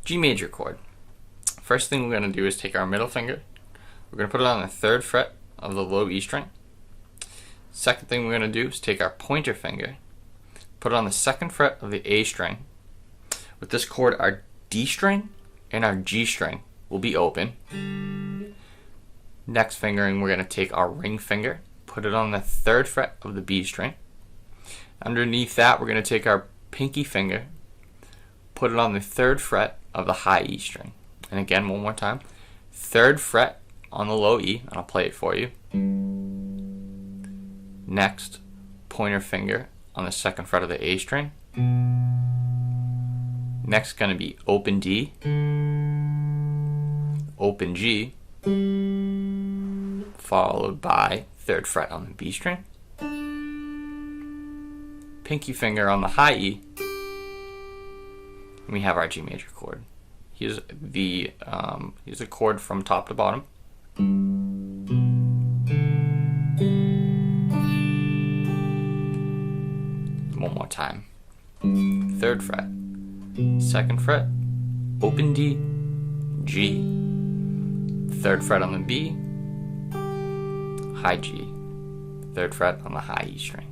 G major chord. First thing we're going to do is take our middle finger. We're going to put it on the 3rd fret of the low E string. Second thing we're going to do is take our pointer finger, put it on the 2nd fret of the A string. With this chord, our D string and our G string will be open. Next fingering, we're going to take our ring finger, put it on the 3rd fret of the B string. Underneath that, we're going to take our pinky finger, put it on the 3rd fret of the high E string. And again, one more time, 3rd fret on the low E, and I'll play it for you. Next, pointer finger on the 2nd fret of the A string. Next, going to be open D, open G, followed by 3rd fret on the B string. Pinky finger on the high E, and we have our G major chord. Here's a chord from top to bottom. One more time. 3rd fret, 2nd fret, open D, G, 3rd fret on the B, high G, 3rd fret on the high E string.